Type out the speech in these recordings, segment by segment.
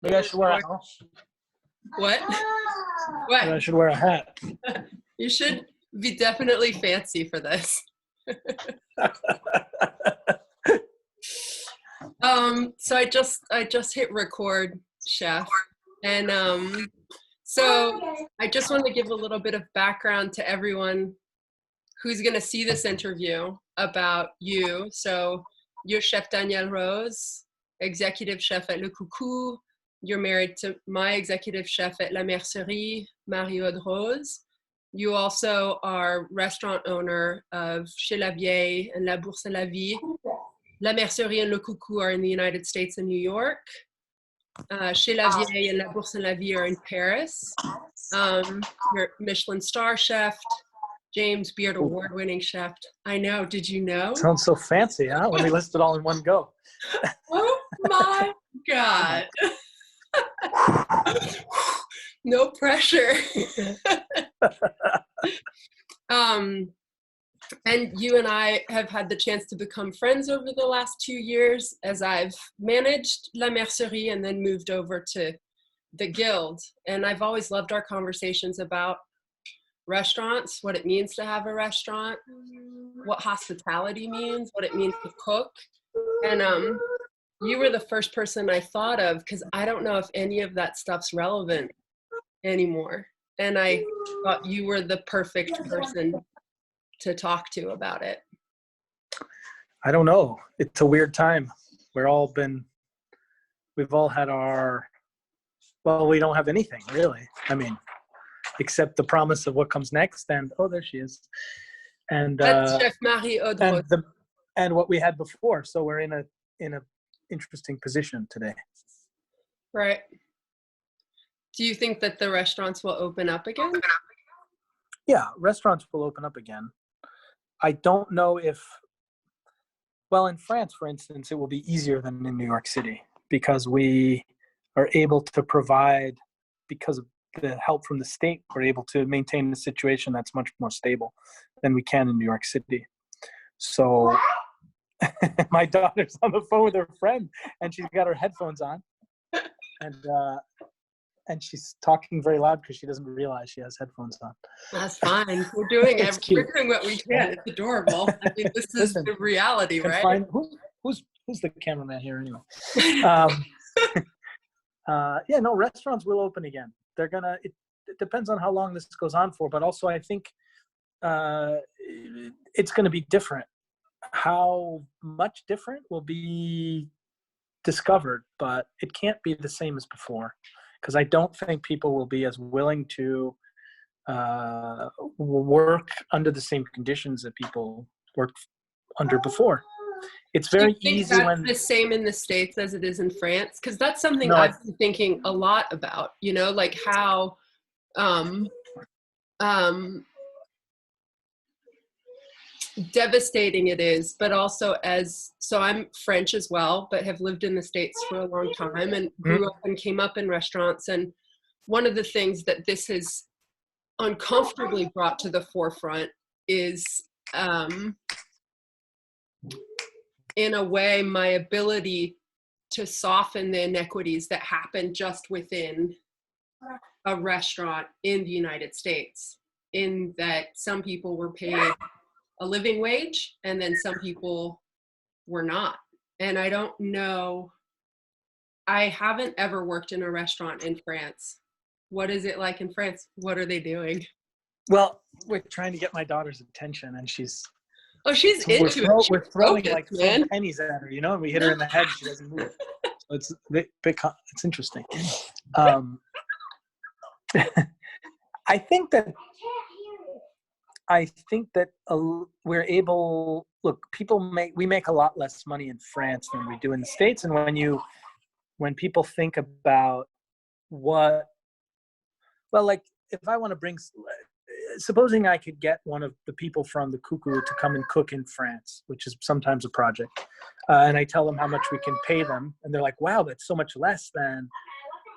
Maybe I should wear a hat. What? Maybe I should wear a hat. You should be definitely fancy for this. So I just hit record, Chef, and so I just want to give a little bit of background to everyone who's going to see this interview about you. So you're Chef Daniel Rose, executive chef at Le Coucou. You're married to my executive chef at La Mercerie, Marie-Aude Rose. You also are restaurant owner of Chez La Vieille and La Bourse à la Vie. La Mercerie and Le Coucou are in the United States and New York. Chez La Vieille and La Bourse à la Vie are in Paris. You're Michelin star chef, James Beard award-winning chef. I know, did you know? Sounds so fancy, huh? Let me list it all in one go. Oh my God. No pressure. And you and I have had the chance to become friends over the last 2 years as I've managed La Mercerie and then moved over to the Guild. And I've always loved our conversations about restaurants, what it means to have a restaurant, what hospitality means, what it means to cook. And you were the first person I thought of because I don't know if any of that stuff's relevant anymore. And I thought you were the perfect person to talk to about it. I don't know. It's a weird time. We've all had we don't have anything really. I mean, except the promise of what comes next. And oh, there she is. And that's Chef Marie-Aude Rose. And what we had before. So we're in a interesting position today. Right. Do you think that the restaurants will open up again? Yeah, restaurants will open up again. I don't know if, well, in France, for instance, it will be easier than in New York City because we are able to provide, because of the help from the state, we're able to maintain a situation that's much more stable than we can in New York City. So my daughter's on the phone with her friend and she's got her headphones on and she's talking very loud because she doesn't realize she has headphones on. That's fine. We're doing what we can. It's adorable. I mean, this is the reality, right? Who's the cameraman here anyway? No, restaurants will open again. They're gonna. It depends on how long this goes on for, but also I think it's going to be different. How much different will be discovered, but it can't be the same as before. Because I don't think people will be as willing to work under the same conditions that people worked under before. It's very easy when the same in the States as it is in France, because that's something I've been thinking a lot about. You know, like how devastating it is, but also so I'm French as well, but have lived in the States for a long time and grew up and came up in restaurants. And one of the things that this has uncomfortably brought to the forefront is, in a way, my ability to soften the inequities that happen just within a restaurant in the United States, in that some people were paid a living wage, and then some people were not. And I don't know, I haven't ever worked in a restaurant in France. What is it like in France? What are they doing? Well, we're trying to get my daughter's attention, and she's into it. We're throwing four pennies at her, you know, and we hit her in the head and she doesn't move. So it's interesting. I think that we're able, look, we make a lot less money in France than we do in the States. And when people think about like if I want to supposing I could get one of the people from the Cuckoo to come and cook in France, which is sometimes a project, and I tell them how much we can pay them, and they're like, wow, that's so much less than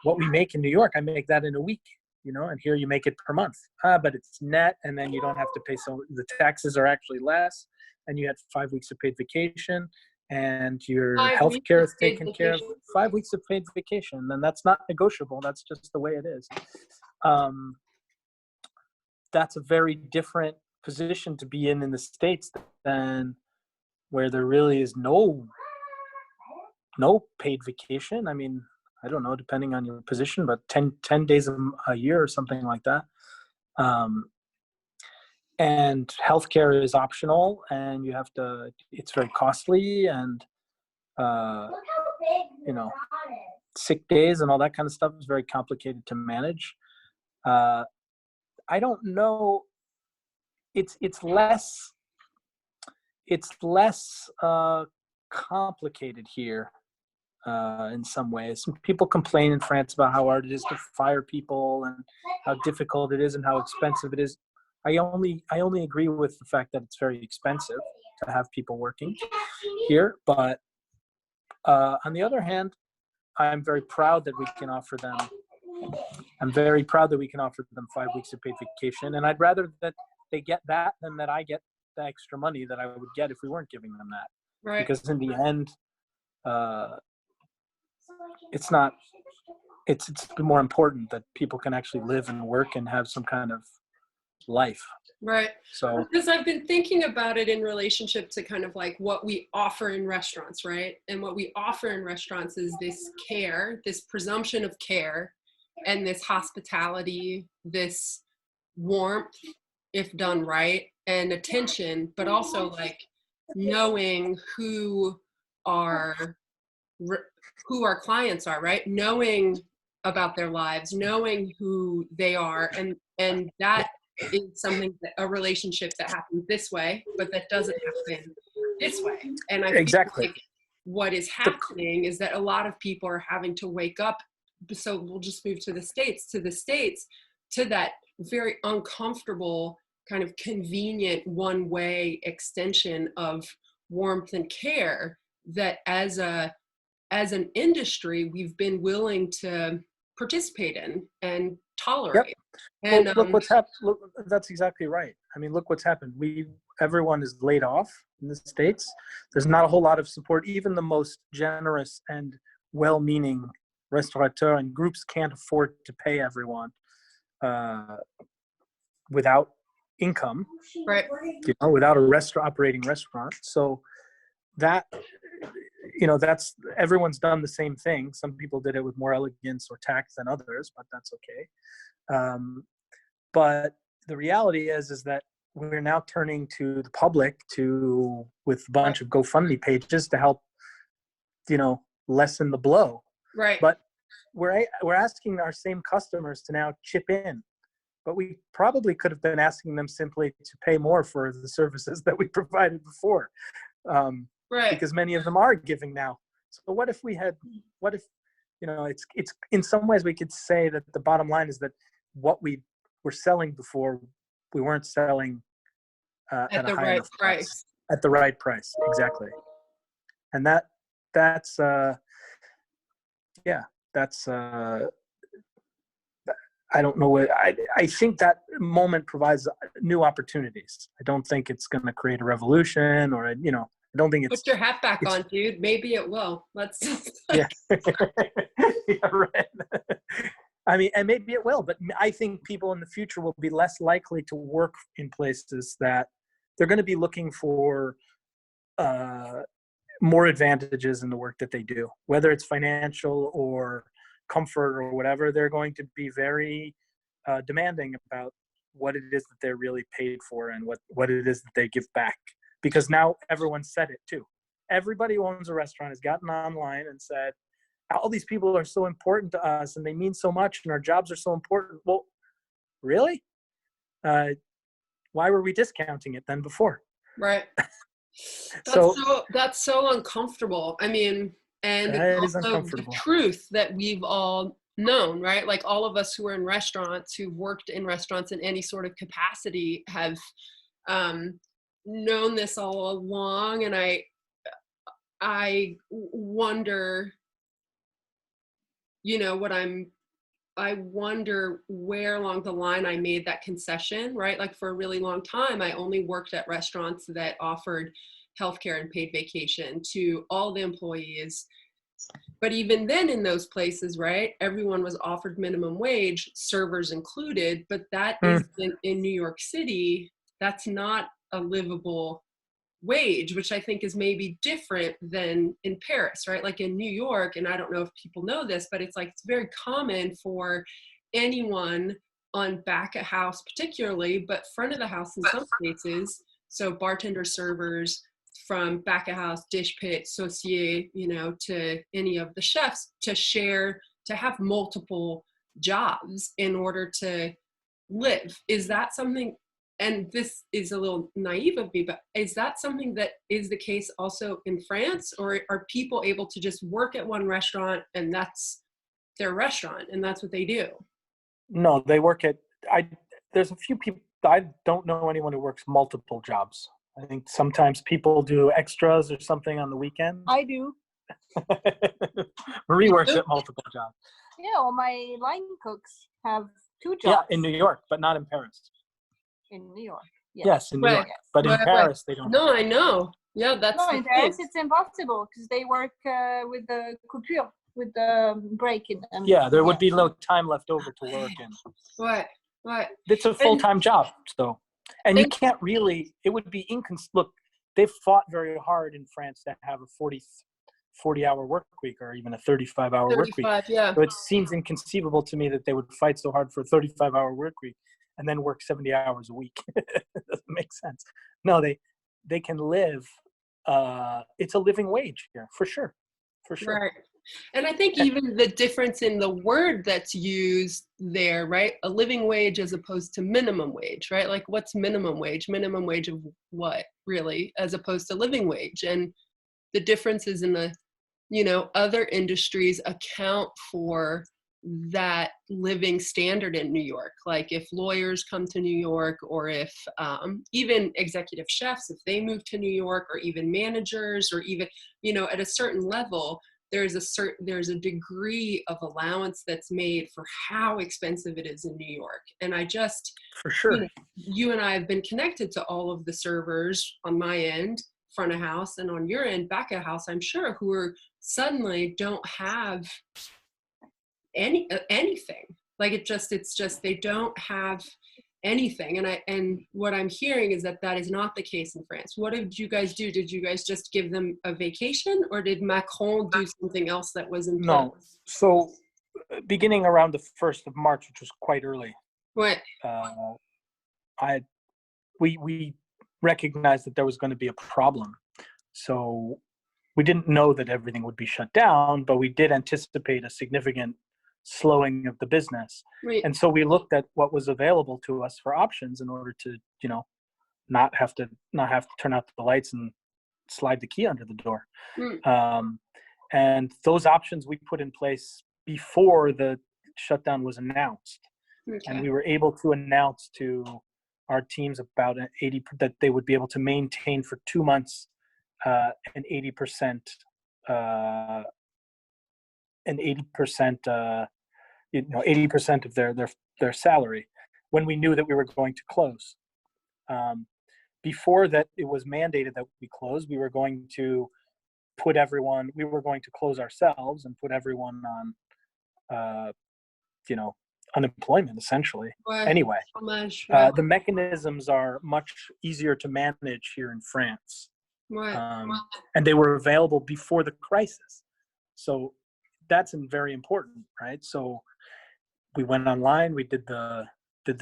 what we make in New York. I make that in a week. You know, and here you make it per month, but it's net, and then you don't have to pay. So the taxes are actually less, and you had 5 weeks of paid vacation, and your 5 weeks healthcare of is paid taken care of. vacation. 5 weeks of paid vacation, and that's not negotiable. That's just the way it is. Um, that's a very different position to be in the States than where there really is no paid vacation. I mean, I don't know, depending on your position, but 10 days a year or something like that. And healthcare is optional, and it's very costly, and you know, sick days and all that kind of stuff is very complicated to manage. I don't know. It's less complicated here in some ways. Some people complain in France about how hard it is to fire people and how difficult it is and how expensive it is. I only agree with the fact that it's very expensive to have people working here. But on the other hand, I'm very proud that we can offer them. I'm very proud that we can offer them 5 weeks of paid vacation, and I'd rather that they get that than that I get the extra money that I would get if we weren't giving them that. Right. Because in the end, it's not. It's more important that people can actually live and work and have some kind of life. Right. So because I've been thinking about it in relationship to kind of like what we offer in restaurants, right? And what we offer in restaurants is this care, this presumption of care, and this hospitality, this warmth, if done right, and attention, but also like knowing who our clients are, right? Knowing about their lives, knowing who they are, and that is something that a relationship that happens this way, but that doesn't happen this way. And I exactly. feel like what is happening is that a lot of people are having to wake up. So we'll just move to the States, to that very uncomfortable kind of convenient one-way extension of warmth and care that as an industry we've been willing to participate in and tolerate. Yep. And Well, look what's happened. Look, that's exactly right. I mean, look what's happened. Everyone is laid off in the States. There's not a whole lot of support. Even the most generous and well-meaning restaurateur and groups can't afford to pay everyone without income, right, without operating restaurant. So that, that's, everyone's done the same thing. Some people did it with more elegance or tact than others, but that's okay. But the reality is that we're now turning to the public with a bunch of GoFundMe pages to help, lessen the blow. right. But we're asking our same customers to now chip in, but we probably could have been asking them simply to pay more for the services that we provided before, Right. because many of them are giving now. So what if it's in some ways we could say that the bottom line is that what we were selling before, we weren't selling at the a high right enough price. at the right price, exactly. And that's I don't know what I think that moment provides new opportunities. I don't think it's going to create a revolution, or I don't think it's. Put your hat back on, dude. Maybe it will. Let's. Yeah. Yeah, right. I mean, and maybe it will, but I think people in the future will be less likely to work in places that they're going to be looking for more advantages in the work that they do, whether it's financial or comfort or whatever. They're going to be very demanding about what it is that they're really paid for and what it is that they give back. Because now everyone said it too. Everybody who owns a restaurant has gotten online and said, all these people are so important to us and they mean so much and our jobs are so important. Well, really? Why were we discounting it then before? Right. That's so uncomfortable. I mean, and it's also the truth that we've all known, right? Like all of us who are in restaurants, who worked in restaurants in any sort of capacity, have known this all along. And I wonder, I wonder where along the line I made that concession, right? Like for a really long time, I only worked at restaurants that offered healthcare and paid vacation to all the employees. But even then in those places, right, everyone was offered minimum wage, servers included, but that is in New York City, that's not a livable wage, which I think is maybe different than in Paris, right? Like in New York, and I don't know if people know this, but it's like it's very common for anyone on back of house particularly, but front of the house in some cases, so bartenders, servers, from back of house, dish pit, saucier, you know, to any of the chefs, to share, to have multiple jobs in order to live. Is that something, and this is a little naive of me, but is that something that is the case also in France, or are people able to just work at one restaurant and that's their restaurant and that's what they do? No, they work at, there's a few people, I don't know anyone who works multiple jobs. I think sometimes people do extras or something on the weekend. I do. Marie works at multiple jobs. Yeah, all my line cooks have 2 jobs. Yeah, in New York, but not in Paris. In New York. Yes, in New York. But in Paris, they don't. No, I know. Yeah, that's no, in Paris it's impossible because they work with the coupure, with the break in them. Yeah, there would be no time left over to work, and What? it's a full-time job. So, and you can't really. It would be Look, they've fought very hard in France to have a 40-hour work week or even a 35-hour work week. Yeah. So it seems inconceivable to me that they would fight so hard for a 35-hour work week and then work 70 hours a week. It doesn't make sense. No, they can live. It's a living wage here, for sure. Right. And I think even the difference in the word that's used there, right? A living wage as opposed to minimum wage, right? Like what's minimum wage? Minimum wage of what, really, as opposed to living wage? And the differences in the, you know, other industries account for that living standard in New York. Like if lawyers come to New York, or if even executive chefs, if they move to New York, or even managers, or even, you know, at a certain level, there's a degree of allowance that's made for how expensive it is in New York. And I just, For sure. You know, you and I have been connected to all of the servers on my end, front of house, and on your end, back of house, I'm sure, who are suddenly don't have anything. Like it's just they don't have anything. And what I'm hearing is that is not the case in France. What did you guys do? Did you guys just give them a vacation, or did Macron do something else that was in place? No. So beginning around the 1st of March, which was quite early, What? We recognized that there was going to be a problem. So we didn't know that everything would be shut down, but we did anticipate a significant slowing of the business. Right. And so we looked at what was available to us for options in order to, you know, not have to turn out the lights and slide the key under the door. And those options we put in place before the shutdown was announced. Okay. And we were able to announce to our teams about that they would be able to maintain for 2 months an 80% you know, 80% of their salary when we knew that we were going to close. Before that, it was mandated that we close. We were going to close ourselves and put everyone on, you know, unemployment essentially. Right. Anyway, Right. the mechanisms are much easier to manage here in France. Right. And they were available before the crisis. So that's very important, right? So we went online, we did the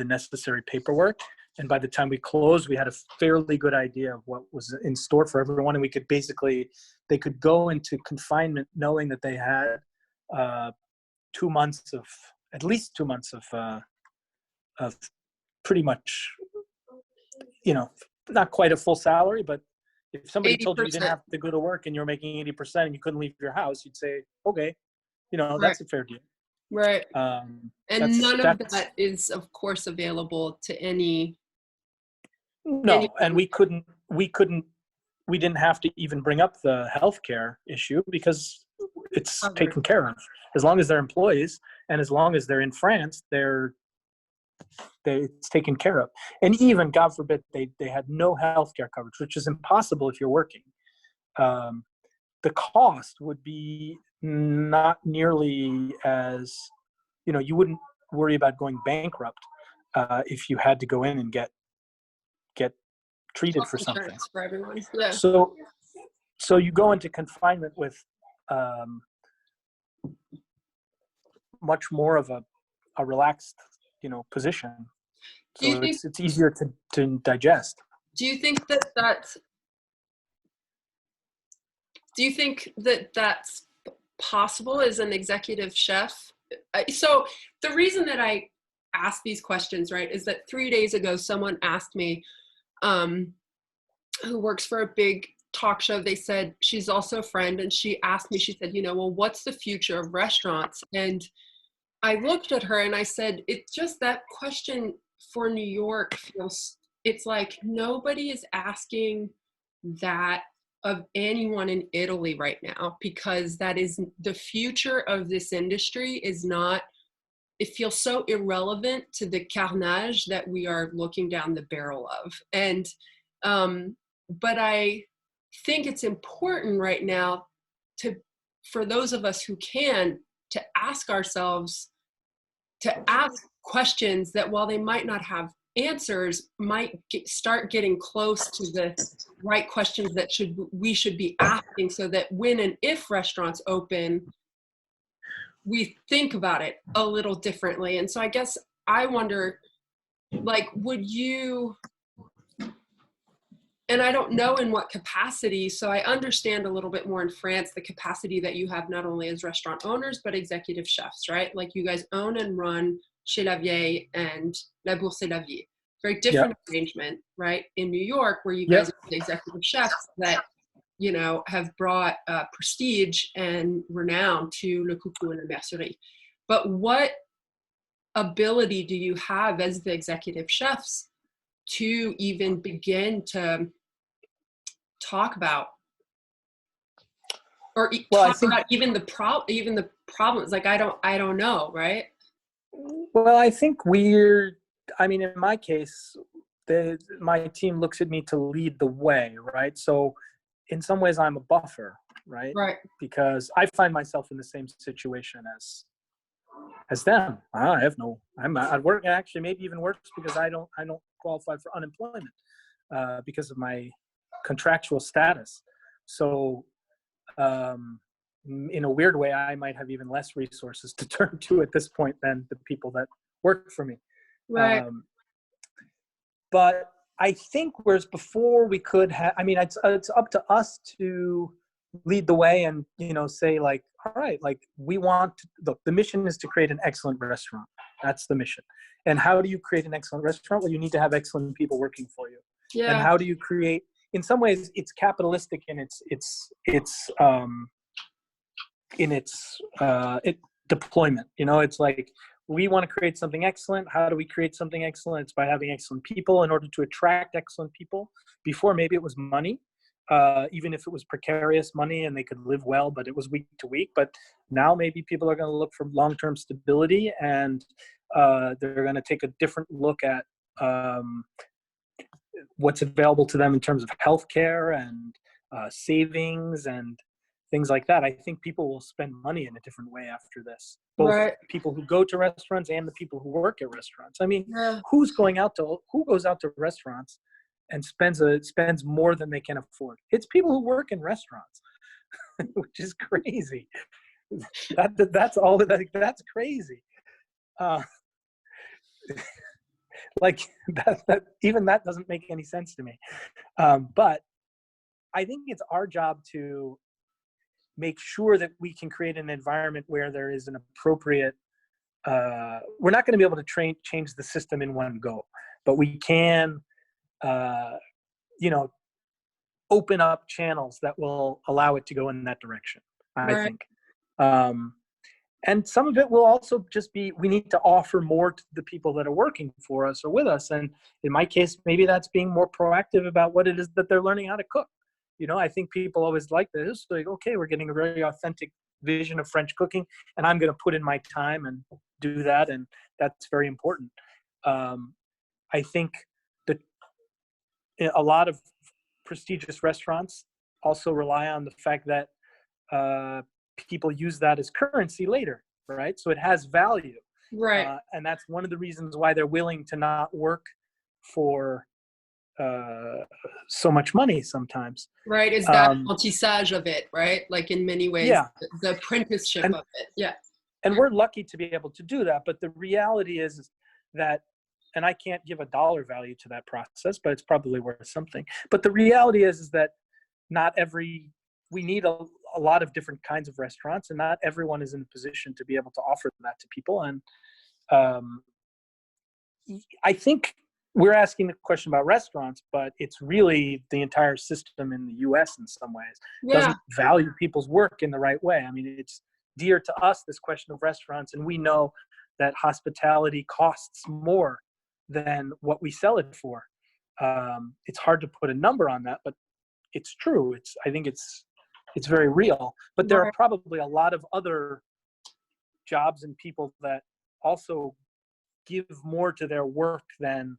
necessary paperwork, and by the time we closed, we had a fairly good idea of what was in store for everyone, and they could go into confinement knowing that they had at least 2 months of pretty much, you know, not quite a full salary, but if somebody 80%. told you didn't have to go to work and you're making 80% and you couldn't leave your house, you'd say, okay, you know, that's a fair deal. Right. And none of that is, of course, available to any. No, and we didn't have to even bring up the healthcare issue because it's taken care of. As long as they're employees and as long as they're in France, they're it's taken care of. And even, God forbid, they had no healthcare coverage, which is impossible if you're working. The cost would be not nearly as, you wouldn't worry about going bankrupt if you had to go in and get treated for something. For everyone. Yeah. So you go into confinement with much more of a relaxed, position. So it's easier to digest. Do you think that's possible as an executive chef? So the reason that I ask these questions, right, is that 3 days ago, someone asked me, who works for a big talk show, they said, she's also a friend, and she asked me, she said, well, what's the future of restaurants? And I looked at her and I said, it's just that question for New York feels, it's like nobody is asking that of anyone in Italy right now, because that is the future of this industry is not, it feels so irrelevant to the carnage that we are looking down the barrel of. And, but I think it's important right now for those of us who can, to ask ourselves, to ask questions that while they might not have answers, might start getting close to the right questions that we should be asking, so that when and if restaurants open, we think about it a little differently. And so I guess I wonder, like, would you, and I don't know in what capacity, so I understand a little bit more in France, the capacity that you have not only as restaurant owners, but executive chefs, right? Like you guys own and run Chez La Vieille and La Bourse et la Vie. Very different arrangement, right? In New York, where you guys are the executive chefs that, have brought prestige and renown to Le Coucou and La Mercerie. But what ability do you have as the executive chefs to even begin to talk about, or talk about even the problems? Like, I don't know, right? Well, I think in my case, my team looks at me to lead the way, right? So in some ways I'm a buffer, right? Right. Because I find myself in the same situation as them. I'm at work, actually maybe even worse, because I don't qualify for unemployment because of my contractual status. So in a weird way, I might have even less resources to turn to at this point than the people that work for me. Right. But I think whereas before we could have, it's up to us to lead the way and, say like, all right, like the mission is to create an excellent restaurant. That's the mission. And how do you create an excellent restaurant? Well, you need to have excellent people working for you. Yeah. And how do you create, in some ways it's capitalistic in its deployment. It's like, we want to create something excellent. How do we create something excellent? It's by having excellent people. In order to attract excellent people, before maybe it was money, even if it was precarious money and they could live well, but it was week to week. But now maybe people are going to look for long-term stability, and they're going to take a different look at what's available to them in terms of healthcare and savings and things like that. I think people will spend money in a different way after this. Both people who go to restaurants and the people who work at restaurants. Who goes out to restaurants and spends more than they can afford? It's people who work in restaurants, which is crazy. That's crazy. Like that even that doesn't make any sense to me. But I think it's our job to make sure that we can create an environment where there is an appropriate, we're not going to be able to change the system in one go, but we can, open up channels that will allow it to go in that direction, I think. And some of it will also just be, we need to offer more to the people that are working for us or with us. And in my case, maybe that's being more proactive about what it is that they're learning how to cook. I think people always like this. Like, okay, we're getting a very authentic vision of French cooking, and I'm going to put in my time and do that. And that's very important. I think that a lot of prestigious restaurants also rely on the fact that people use that as currency later, right? So it has value. Right. And that's one of the reasons why they're willing to not work for so much money sometimes. Right. Is that apprentissage of it, right? Like in many ways, Yeah. the apprenticeship of it. Yeah. And we're lucky to be able to do that. But the reality is that, and I can't give a dollar value to that process, but it's probably worth something. But the reality is that we need a lot of different kinds of restaurants, and not everyone is in a position to be able to offer that to people. And I think we're asking the question about restaurants, but it's really the entire system in the US in some ways doesn't value people's work in the right way. I mean, it's dear to us, this question of restaurants, and we know that hospitality costs more than what we sell it for. It's hard to put a number on that, but it's true. I think it's very real. But there are probably a lot of other jobs and people that also give more to their work than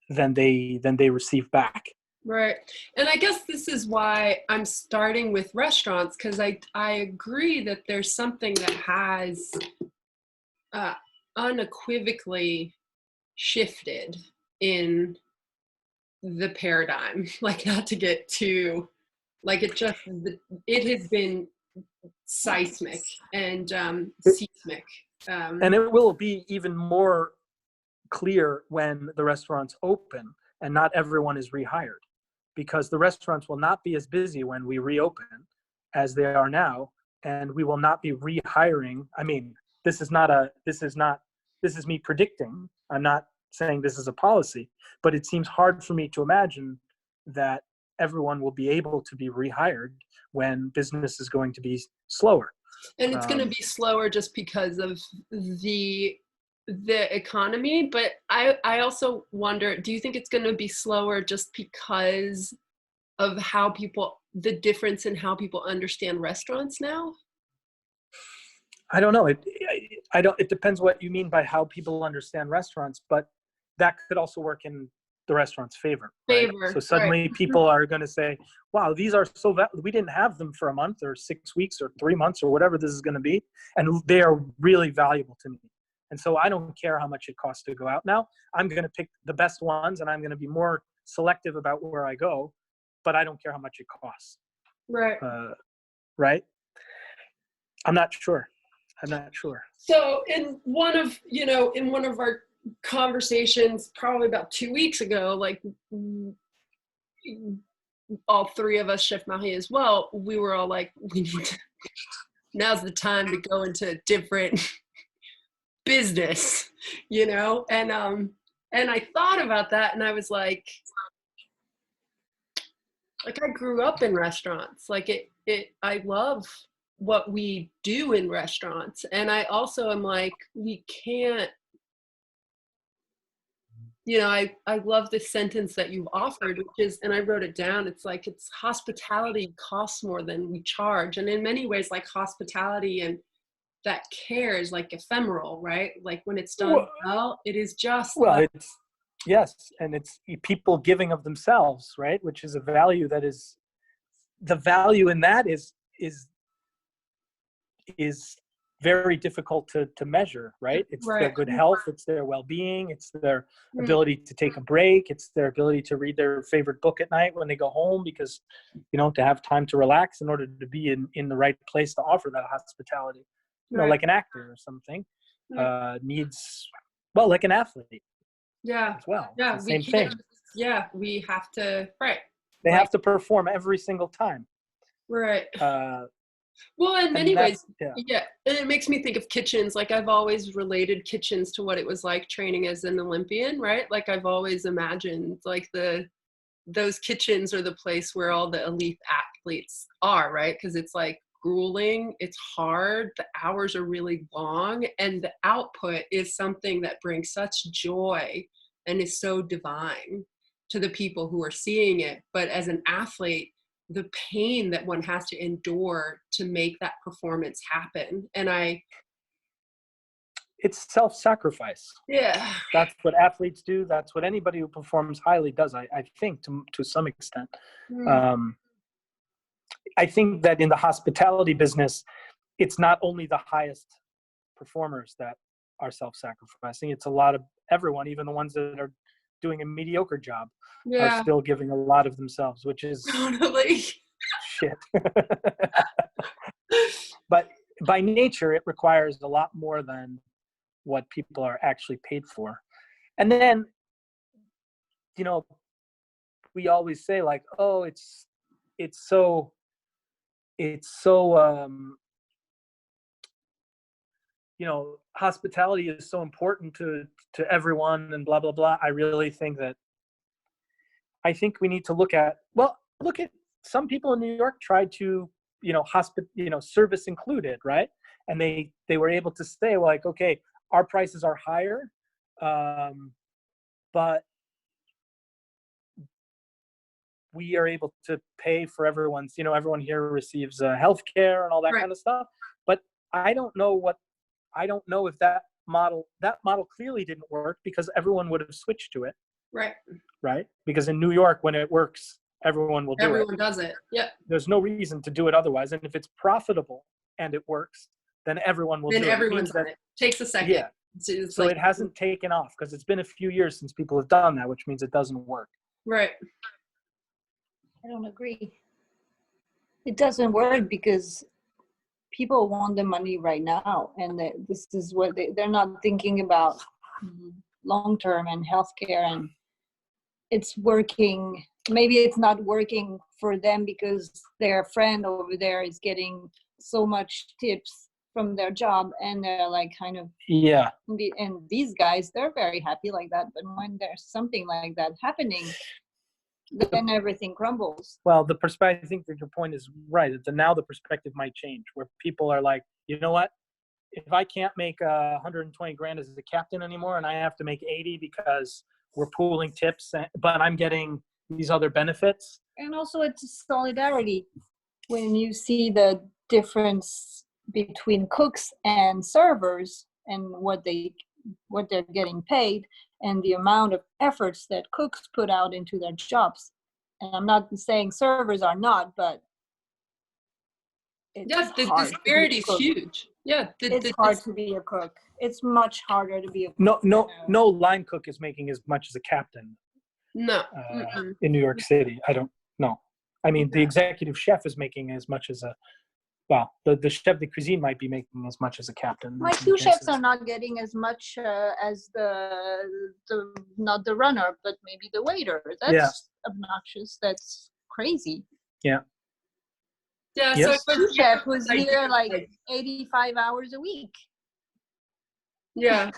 they receive back. Right. And I guess this is why I'm starting with restaurants, because I agree that there's something that has unequivocally shifted in the paradigm. Like, not to get too, like, it has been seismic and seismic. And it will be even more clear when the restaurants open and not everyone is rehired, because the restaurants will not be as busy when we reopen as they are now, and we will not be rehiring. I mean, this is me predicting. I'm not saying this is a policy, but it seems hard for me to imagine that everyone will be able to be rehired when business is going to be slower. And it's going to be slower just because of the economy. But I also wonder, do you think it's going to be slower just because of the difference in how people understand restaurants now? I don't know. It depends what you mean by how people understand restaurants, but that could also work in the restaurant's favor. Right? So suddenly people are going to say, wow, these are we didn't have them for a month or 6 weeks or 3 months or whatever this is going to be. And they are really valuable to me. And so I don't care how much it costs to go out now. I'm going to pick the best ones, and I'm going to be more selective about where I go, but I don't care how much it costs. Right. Right. I'm not sure. So in one of our conversations, probably about 2 weeks ago, like all three of us, Chef Marie as well, we were all like, now's the time to go into different business, and I thought about that, and I was like I grew up in restaurants. Like I love what we do in restaurants. And I also am like, we can't, I love this sentence that you've offered, which is, and I wrote it down, it's like, it's hospitality costs more than we charge. And in many ways, like hospitality and that care is like ephemeral, right? Like when it's done well, it is just yes, and it's people giving of themselves, right? Which is a value that is, the value in that is very difficult to measure, right? It's their good health, it's their well-being, it's their ability to take a break, it's their ability to read their favorite book at night when they go home, because to have time to relax in order to be in the right place to offer that hospitality. Like an actor or something needs, like an athlete. Yeah. As well. Yeah. It's the same thing. Yeah. We have to, right. They have to perform every single time. Right. Well, in many ways, yeah. And it makes me think of kitchens. Like I've always related kitchens to what it was like training as an Olympian, right? Like I've always imagined like those kitchens are the place where all the elite athletes are, right? Because it's like grueling, it's hard, the hours are really long, and the output is something that brings such joy and is so divine to the people who are seeing it. But as an athlete, the pain that one has to endure to make that performance happen. And it's self-sacrifice. Yeah. That's what athletes do. That's what anybody who performs highly does, I think, to some extent. I think that in the hospitality business, it's not only the highest performers that are self-sacrificing. It's a lot of everyone, even the ones that are doing a mediocre job, are still giving a lot of themselves, which is totally shit. But by nature, it requires a lot more than what people are actually paid for. And then, you know, we always say like, oh, it's so you know, hospitality is so important to everyone and blah blah blah. I really think that we need to look at some people in New York tried to, you know, service included, right? And they were able to say like, okay, our prices are higher, but we are able to pay for everyone's, you know, everyone here receives health care and all that kind of stuff. But I don't know if that model clearly didn't work, because everyone would have switched to it. Right. Because in New York, when it works, everyone will do it. Everyone does it. Yeah. There's no reason to do it otherwise. And if it's profitable and it works, then everyone will do it. Then everyone's done it. Takes a second. Yeah. So it hasn't taken off because it's been a few years since people have done that, which means it doesn't work. Right. I don't agree. It doesn't work because people want the money right now, and this is what they're not thinking about long term and healthcare. And it's working. Maybe it's not working for them because their friend over there is getting so much tips from their job, and they're like kind of and these guys, they're very happy like that. But when there's something like that happening, then everything crumbles. Well, I think that your point is right. Now the perspective might change, where people are like, you know what? If I can't make 120 grand as a captain anymore, and I have to make 80 because we're pooling tips, but I'm getting these other benefits. And also it's solidarity. When you see the difference between cooks and servers and what they're getting paid, and the amount of efforts that cooks put out into their jobs. And I'm not saying servers are not, but the disparity is huge. Yeah, it's hard to be a cook. It's much harder to be a cook. No line cook is making as much as a captain. No. In New York City, I don't know. I mean, the executive chef is making as much as the chef de cuisine might be making as much as a captain. My two chefs are not getting as much as not the runner, but maybe the waiter. That's obnoxious. That's crazy. Yeah. Yeah. Yes. So two chef was here like 85 hours a week. Yeah.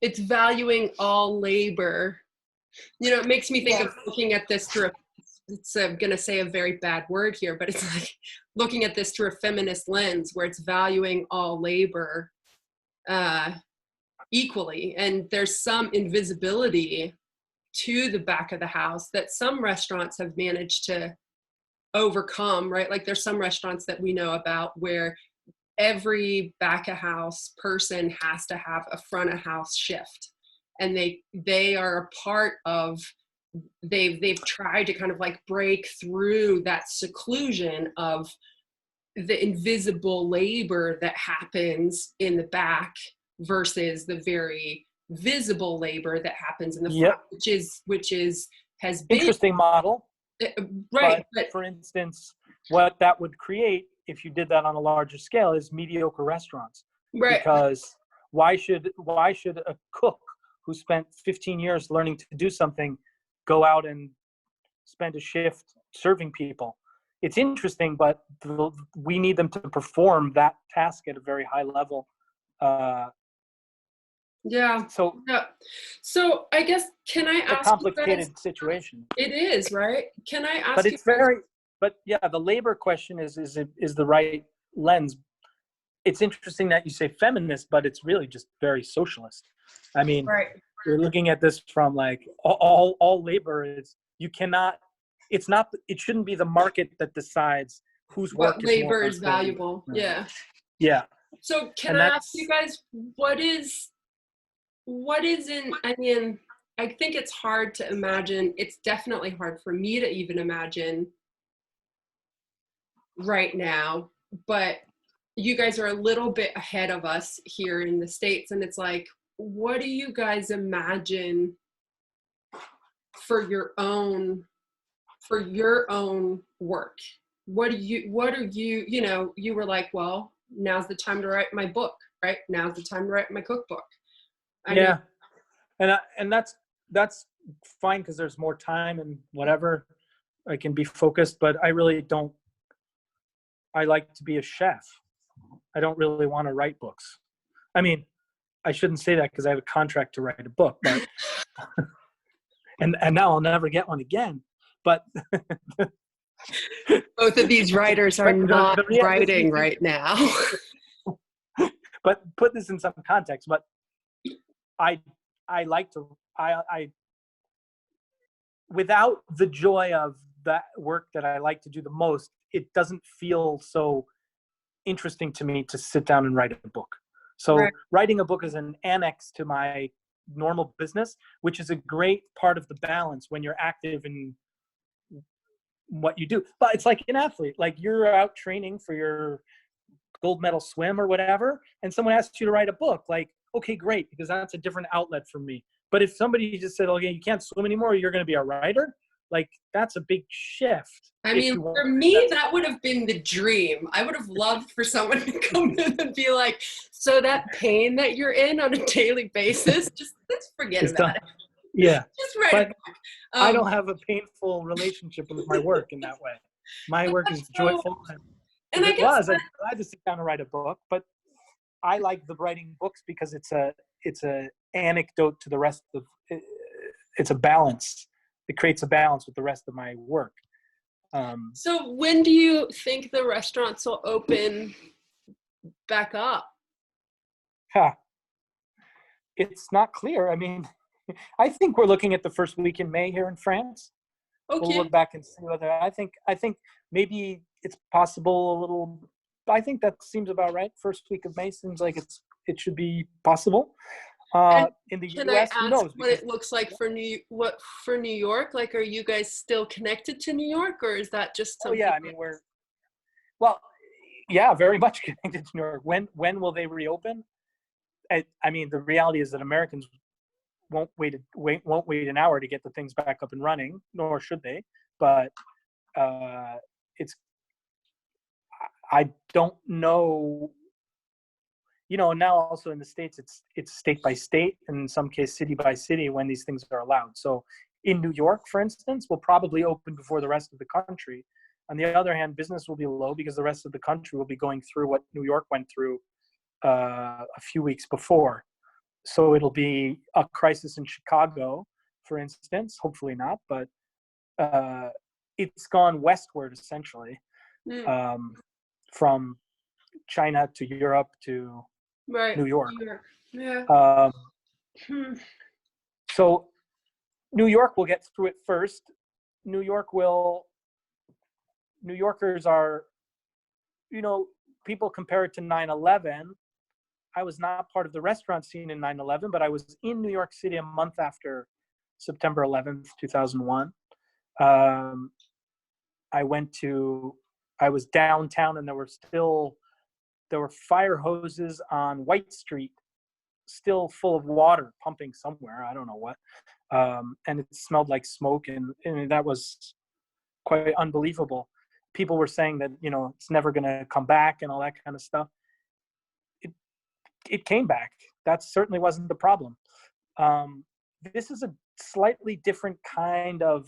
It's valuing all labor. You know, it makes me think of looking at this through it's going to say a very bad word here, but it's like looking at this through a feminist lens, where it's valuing all labor equally. And there's some invisibility to the back of the house that some restaurants have managed to overcome, right? Like there's some restaurants that we know about where every back of house person has to have a front of house shift. And they are a part of, they've tried to kind of like break through that seclusion of the invisible labor that happens in the back versus the very visible labor that happens in the front, which has been interesting model. Right. But for instance, what that would create if you did that on a larger scale is mediocre restaurants. Right. Because why should a cook who spent 15 years learning to do something go out and spend a shift serving people? It's interesting, but we need them to perform that task at a very high level. So I guess, can I ask? It's a complicated situation. It is, right? Can I ask? But the labor question is the right lens. It's interesting that you say feminist, but it's really just very socialist. I mean, we're looking at this from like all labor is, you cannot, it shouldn't be the market that decides whose work what labor is valuable. Yeah. Yeah. So can And I ask that's, you guys, what is I mean, I think it's hard to imagine. It's definitely hard for me to even imagine right now, but you guys are a little bit ahead of us here in the States. And it's like, what do you guys imagine for your own work? What are you, you were like, well, now's the time to write my book, right? Now's the time to write my cookbook. I mean, yeah. And that's fine because there's more time and whatever. I can be focused, but I really don't. I like to be a chef. I don't really want to write books. I mean, I shouldn't say that because I have a contract to write a book, but and now I'll never get one again. But both of these writers are but not writing this, right now. but put this in some context. But I like to I without the joy of that work that I like to do the most, it doesn't feel so interesting to me to sit down and write a book. So Right. writing a book is an annex to my normal business, which is a great part of the balance when you're active in what you do. But it's like an athlete, like you're out training for your gold medal swim or whatever, and someone asks you to write a book, like, okay, great, because that's a different outlet for me. But if somebody just said, okay, you can't swim anymore, you're going to be a writer, like that's a big shift. I mean, for me, that would have been the dream. I would have loved for someone to come in and be like, so that pain that you're in on a daily basis, just let's forget about it. Yeah. Just write but a book. I don't have a painful relationship with my work in that way. My work is joyful. And I it guess was, I'm glad to sit down and write a book, but I like the writing books because it's a anecdote to the rest of, it's a balance. It creates a balance with the rest of my work. So when do you think the restaurants will open back up? It's not clear. I mean, I think we're looking at the first week in May here in France. Okay. We'll look back and see whether I think maybe it's possible a little. I think that seems about right. First week of May seems like it should be possible. In the Can U.S., I who ask knows? what it looks like for New York? Like, are you guys still connected to New York, or is that just something? Oh yeah, I mean yeah, very much connected to New York. When will they reopen? I mean, the reality is that Americans won't wait an hour to get the things back up and running, nor should they. But I don't know. Now also in the States, it's state by state, and in some case city by city when these things are allowed. So in New York, for instance, will probably open before the rest of the country. On the other hand, business will be low because the rest of the country will be going through what New York went through a few weeks before. So it'll be a crisis in Chicago, for instance. Hopefully not, but it's gone westward essentially, from China to Europe to New York. Yeah. So New York will get through it first. New Yorkers are, people compare it to 9/11. I was not part of the restaurant scene in 9/11, but I was in New York City a month after September 11th, 2001. I was downtown, and there were fire hoses on White Street, still full of water pumping somewhere. I don't know what. And it smelled like smoke, and that was quite unbelievable. People were saying that, it's never going to come back and all that kind of stuff. It came back. That certainly wasn't the problem. This is a slightly different kind of,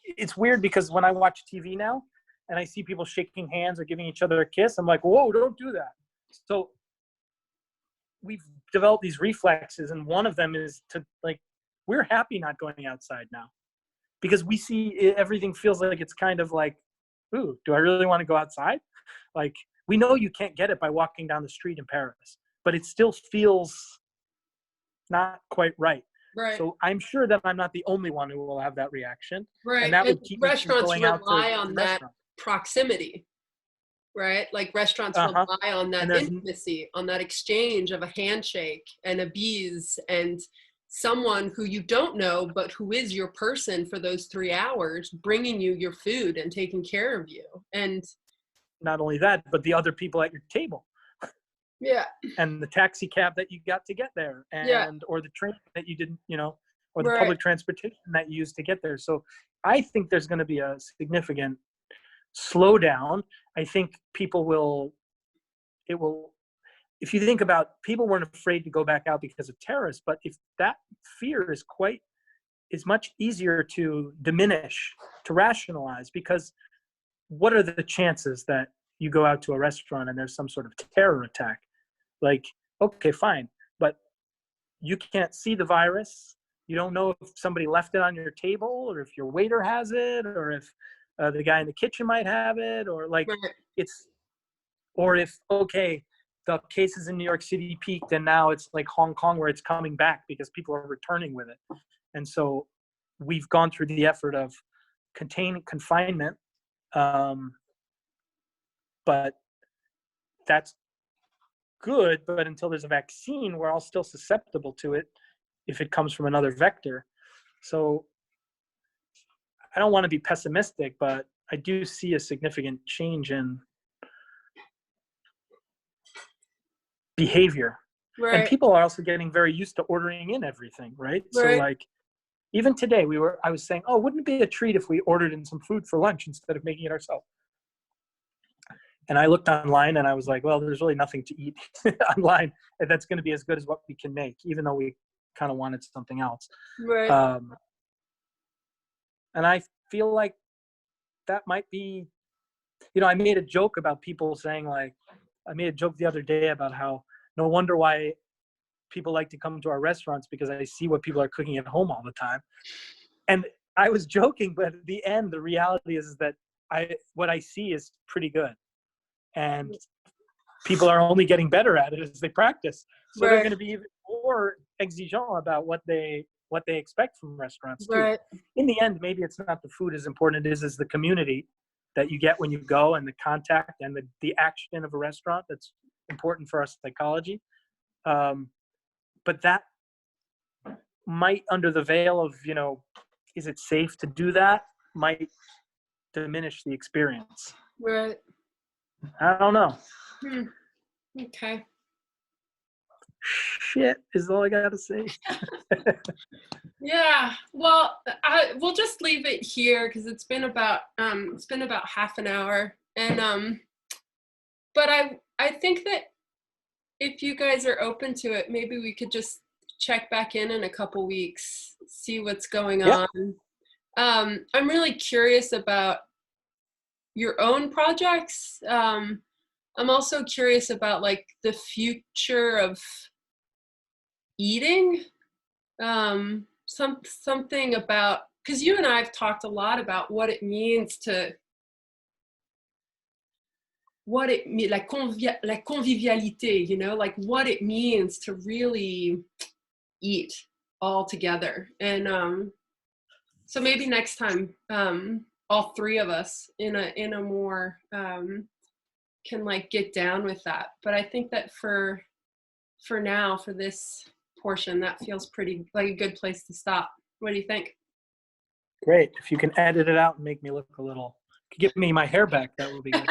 it's weird because when I watch TV now and I see people shaking hands or giving each other a kiss, I'm like, whoa, don't do that. So we've developed these reflexes, and one of them is to, like, we're happy not going outside now because we see everything feels like it's kind of like, ooh, do I really want to go outside? Like, we know you can't get it by walking down the street in Paris, but it still feels not quite right. Right. So I'm sure that I'm not the only one who will have that reaction. Right. And that would keep restaurants me from going out rely to on the that restaurant. proximity. right? Like restaurants Uh-huh. rely on And that there's intimacy, on that exchange of a handshake and a bees and someone who you don't know, but who is your person for those 3 hours, bringing you your food and taking care of you. And not only that, but the other people at your table yeah, and the taxi cab that you got to get there, yeah, and or the train that you didn't, or the right, public transportation that you used to get there. So I think there's going to be a significant slowdown. I think it will, if you think about, people weren't afraid to go back out because of terrorists, but if that fear is much easier to diminish, to rationalize, because what are the chances that you go out to a restaurant and there's some sort of terror attack? Like, okay, fine, but you can't see the virus. You don't know if somebody left it on your table, or if your waiter has it, or if the guy in the kitchen might have it, or like right, it's, or if, okay, the cases in New York City peaked and now it's like Hong Kong where it's coming back because people are returning with it. And so we've gone through the effort of confinement, but that's good. But until there's a vaccine, we're all still susceptible to it if it comes from another vector. So I don't want to be pessimistic, but I do see a significant change in behavior. And right, people are also getting very used to ordering in everything, right? So right, like, even today I was saying, oh, wouldn't it be a treat if we ordered in some food for lunch instead of making it ourselves? And I looked online and I was like, well, there's really nothing to eat online that's going to be as good as what we can make, even though we kind of wanted something else. right, And I feel like that might be, I made a joke about people saying, like, I made a joke the other day about how no wonder why people like to come to our restaurants, because I see what people are cooking at home all the time. And I was joking, but at the end, the reality is that what I see is pretty good. And people are only getting better at it as they practice. So they're right, going to be even more exigeant about what they expect from restaurants too. right, In the end, maybe it's not the food as important as the community that you get when you go, and the contact and the action of a restaurant that's important for our psychology. But that might, under the veil of, is it safe to do that, might diminish the experience. right. I don't know. Okay. Shit is all I gotta say. Yeah. Well, we'll just leave it here because it's been about half an hour, and but I think that if you guys are open to it, maybe we could just check back in a couple weeks, see what's going Yeah. on. I'm really curious about your own projects. I'm also curious about like the future of eating. Something about, because you and I have talked a lot about what it means to la convivialité, like what it means to really eat all together. And so maybe next time, all three of us in a more can like get down with that. But I think that for now, for this portion, that feels pretty like a good place to stop. What do you think? Great. If you can edit it out and make me look a little, give me my hair back, that would be good.